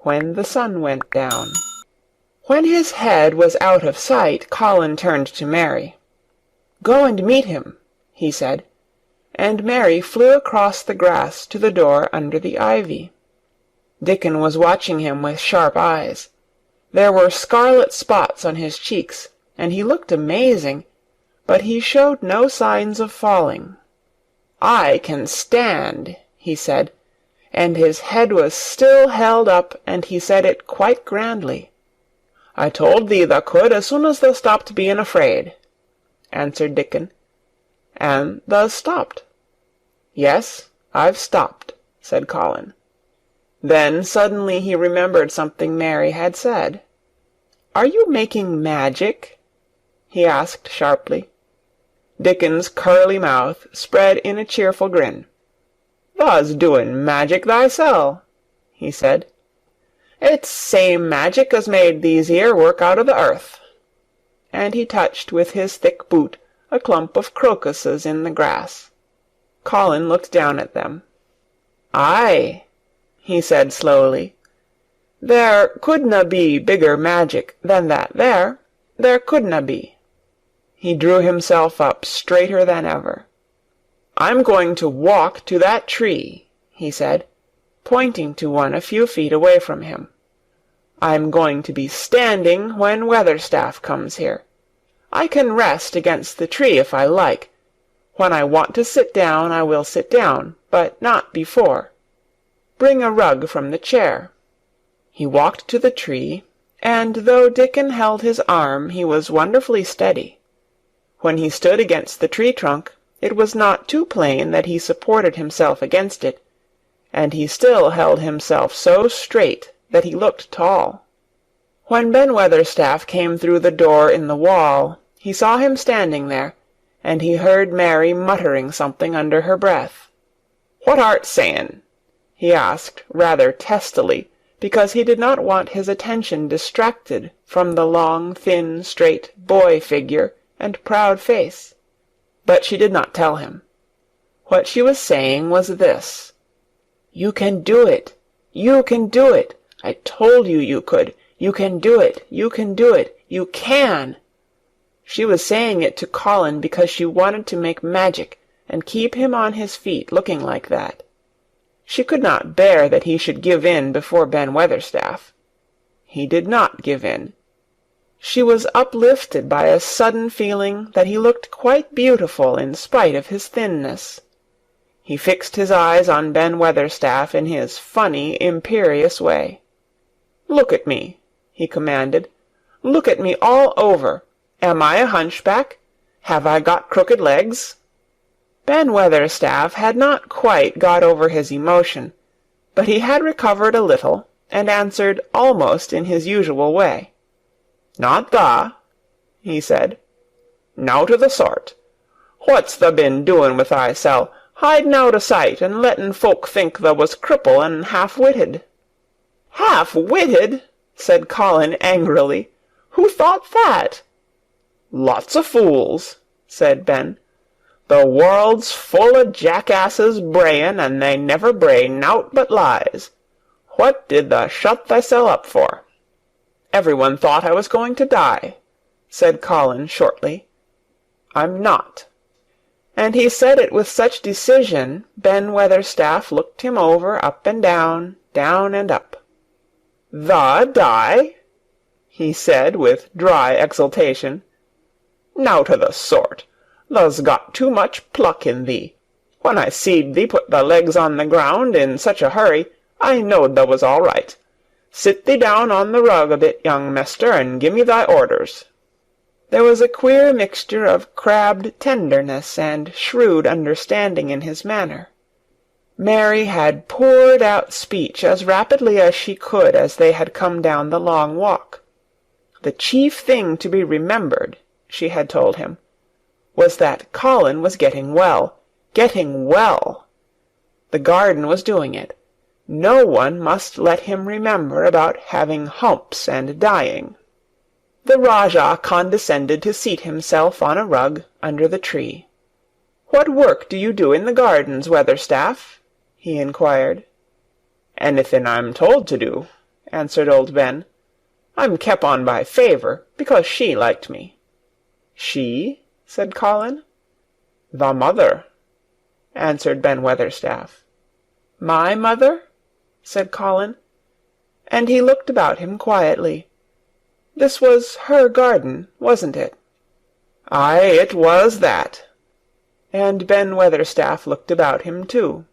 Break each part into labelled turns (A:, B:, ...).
A: when the sun went down. When his head was out of sight, Colin turned to Mary. "Go and meet him," he said, and Mary flew across the grass to the door under the ivy. Dickon was watching him with sharp eyes. There were scarlet spots on his cheeks, and he looked amazing, but he showed no signs of falling. "I can stand," he said, and his head was still held up, and he said it quite grandly. "I told thee thou could as soon as thou stopped being afraid," answered Dickon. "And thou's stopped." "Yes, I've stopped," said Colin. Then suddenly he remembered something Mary had said. "Are you making magic?" he asked sharply. Dickon's curly mouth spread in a cheerful grin. "Thou's doing magic thysel'," he said. "It's same magic as made these here work out o' the earth." And he touched with his thick boot a clump of crocuses in the grass. Colin looked down at them. "Aye," he said slowly. "There couldna be bigger magic than that there. There couldna be." He drew himself up straighter than ever. "I'm going to walk to that tree," he said, pointing to one a few feet away from him. "I'm going to be standing when Weatherstaff comes here. I can rest against the tree if I like. When I want to sit down, I will sit down, but not before. Bring a rug from the chair." He walked to the tree, and though Dickon held his arm, he was wonderfully steady. When he stood against the tree-trunk, it was not too plain that he supported himself against it, and he still held himself so straight that he looked tall. When Ben Weatherstaff came through the door in the wall, he saw him standing there, and he heard Mary muttering something under her breath. "What art saying?" he asked rather testily, because he did not want his attention distracted from the long, thin, straight boy figure and proud face. But she did not tell him. What she was saying was this: "You can do it. You can do it. I told you you could. You can do it. You can do it. You can." She was saying it to Colin because she wanted to make magic and keep him on his feet looking like that. She could not bear that he should give in before Ben Weatherstaff. He did not give in. She was uplifted by a sudden feeling that he looked quite beautiful in spite of his thinness. He fixed his eyes on Ben Weatherstaff in his funny, imperious way. "Look at me," he commanded. "Look at me all over. Am I a hunchback? Have I got crooked legs?" Ben Weatherstaff had not quite got over his emotion, but he had recovered a little, and answered almost in his usual way. "Not tha," he said. "Nowt o' the sort. What's tha been doing with thysel', hiding out o' sight and letting folk think tha was cripple and half-witted?" "Half-witted!" said Colin angrily. "Who thought that?" "Lots o' fools," said Ben. "The world's full o' jackasses brayin', and they never bray nowt but lies. What did tha shut thysel' up for?" "Everyone thought I was going to die," said Colin shortly. "I'm not." And he said it with such decision, Ben Weatherstaff looked him over up and down and up. "Tha die?" he said with dry exultation. "Nowt o' the sort. Tha's got too much pluck in thee. When I seed thee put thy legs on the ground in such a hurry, I knowed tha was all right. Sit thee down on the rug a bit, young mester, and gimme thy orders." There was a queer mixture of crabbed tenderness and shrewd understanding in his manner. Mary had poured out speech as rapidly as she could as they had come down the long walk. The chief thing to be remembered, she had told him, was that Colin was getting well. Getting well! The garden was doing it. No one must let him remember about having humps and dying. The Rajah condescended to seat himself on a rug under the tree. "What work do you do in the gardens, Weatherstaff?" he inquired. "Anything I'm told to do," answered old Ben. "I'm kep on by favour, because she liked me." "She?" said Colin. "The mother," answered Ben Weatherstaff. "My mother?" said Colin, and he looked about him quietly. This was her garden, wasn't it? "Aye, it was that." And Ben Weatherstaff looked about him too.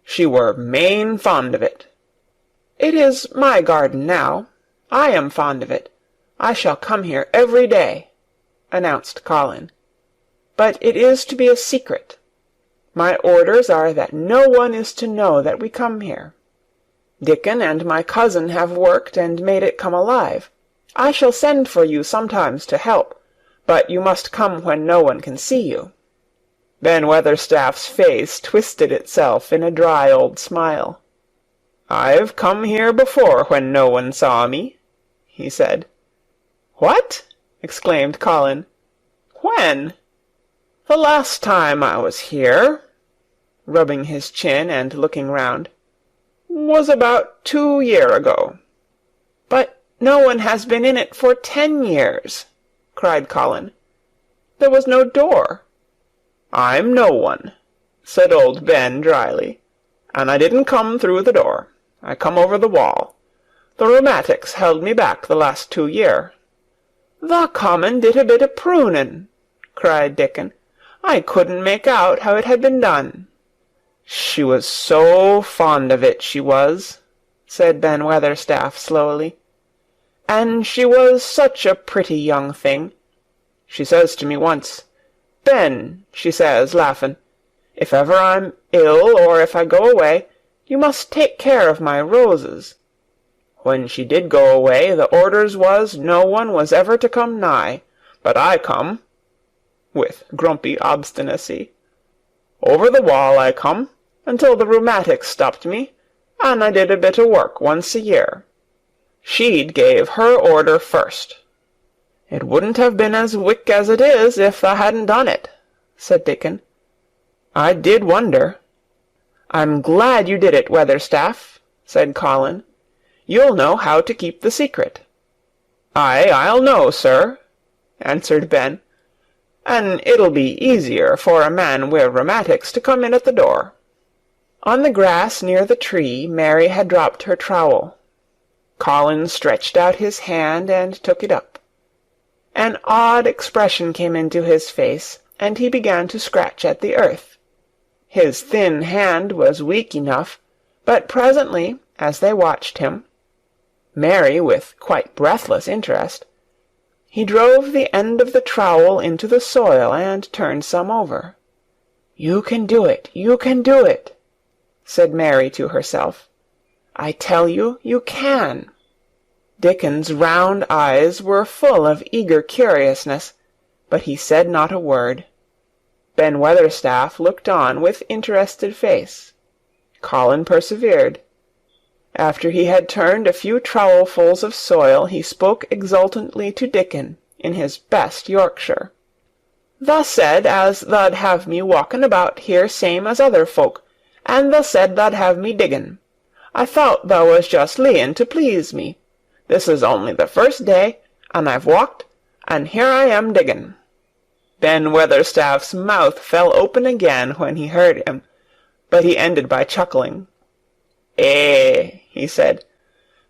A: "She were main fond of it." "It is my garden now. I am fond of it. I shall come here every day," announced Colin. "But it is to be a secret. My orders are that no one is to know that we come here. Dickon and my cousin have worked and made it come alive. I shall send for you sometimes to help, but you must come when no one can see you." Ben Weatherstaff's face twisted itself in a dry old smile. "I've come here before when no one saw me," he said. "What?" exclaimed Colin. "When?" "The last time I was here," rubbing his chin and looking round, "was about 2 year ago." "But no one has been in it for 10 years," cried Colin. "There was no door." "I'm no one," said old Ben dryly, "and I didn't come through the door. I come over the wall. The rheumatics held me back the last 2 year." "The common did a bit of pruning," cried Dickon. "I couldn't make out how it had been done." "She was so fond of it, she was," said Ben Weatherstaff slowly. "And she was such a pretty young thing. She says to me once, 'Ben,' she says, laughing, 'if ever I'm ill or if I go away, you must take care of my roses.' When she did go away, the orders was no one was ever to come nigh, but I come," with grumpy obstinacy. "Over the wall I come, until the rheumatics stopped me, and I did a bit o' work once a year. She'd gave her order first." "It wouldn't have been as wick as it is if I hadn't done it," said Dickon. "I did wonder." "I'm glad you did it, Weatherstaff," said Colin. "You'll know how to keep the secret." "Aye, I'll know, sir," answered Ben, "and it'll be easier for a man wi' rheumatics to come in at the door." On the grass near the tree Mary had dropped her trowel. Colin stretched out his hand and took it up. An odd expression came into his face, and he began to scratch at the earth. His thin hand was weak enough, but presently, as they watched him, Mary with quite breathless interest, he drove the end of the trowel into the soil and turned some over. "You can do it, you can do it," said Mary to herself. "I tell you, you can." Dickon's round eyes were full of eager curiousness, but he said not a word. Ben Weatherstaff looked on with interested face. Colin persevered. After he had turned a few trowelfuls of soil, he spoke exultantly to Dickon in his best Yorkshire. "Tha said as tha'd have me walking about here same as other folk, and tha said tha'd have me digging. I thought tha was just leeing to please me. This is only the first day, and I've walked, and here I am digging." Ben Weatherstaff's mouth fell open again when he heard him, but he ended by chuckling. "Eh," he said,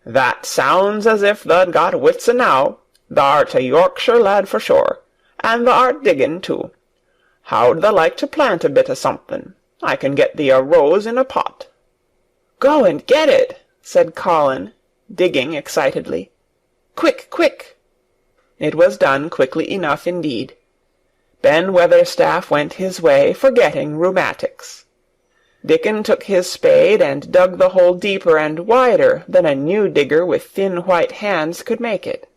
A: "that sounds as if tha'd got wits enow. Tha'rt a Yorkshire lad for sure, and tha'rt digging too. How'd tha like to plant a bit o' something? I can get thee a rose in a pot." "Go and get it," said Colin, digging excitedly. "Quick, quick!" It was done quickly enough indeed. Ben Weatherstaff went his way, forgetting rheumatics. Dickon took his spade and dug the hole deeper and wider than a new digger with thin white hands could make it.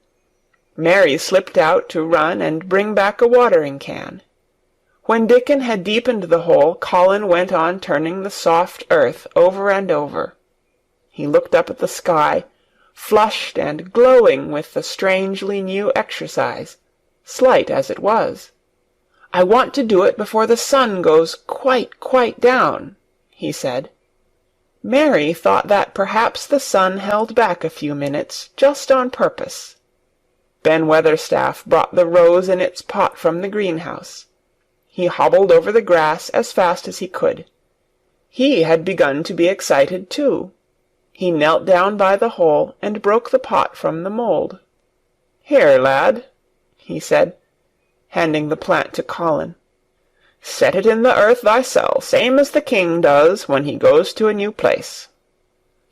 A: Mary slipped out to run and bring back a watering-can. When Dickon had deepened the hole, Colin went on turning the soft earth over and over. He looked up at the sky, flushed and glowing with the strangely new exercise, slight as it was. "I want to do it before the sun goes quite, quite down," he said. Mary thought that perhaps the sun held back a few minutes just on purpose. Ben Weatherstaff brought the rose in its pot from the greenhouse. He hobbled over the grass as fast as he could. He had begun to be excited too. He knelt down by the hole and broke the pot from the mould. "Here, lad," he said, handing the plant to Colin. "Set it in the earth thyself, same as the king does when he goes to a new place."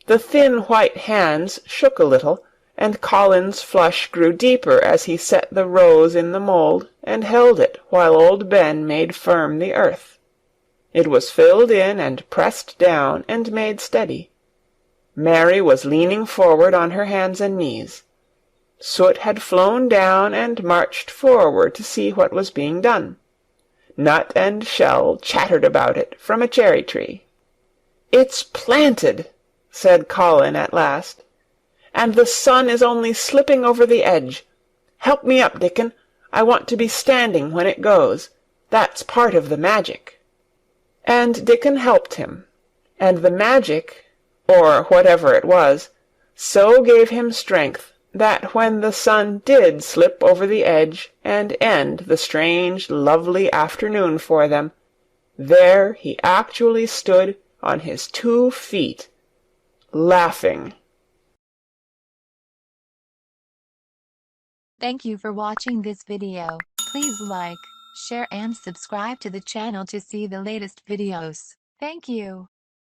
A: The thin white hands shook a little, and Colin's flush grew deeper as he set the rose in the mould and held it while old Ben made firm the earth. It was filled in and pressed down and made steady. Mary was leaning forward on her hands and knees. Soot had flown down and marched forward to see what was being done. Nut and Shell chattered about it from a cherry-tree. "It's planted," said Colin at last, "and the sun is only slipping over the edge. Help me up, Dickon. I want to be standing when it goes. That's part of the magic." And Dickon helped him, and the magic, or whatever it was, so gave him strength that when the sun did slip over the edge and end the strange, lovely afternoon for them, there he actually stood on his 2 feet, laughing.
B: Thank you for watching this video. Please like, share and subscribe to the channel to see the latest videos. Thank you.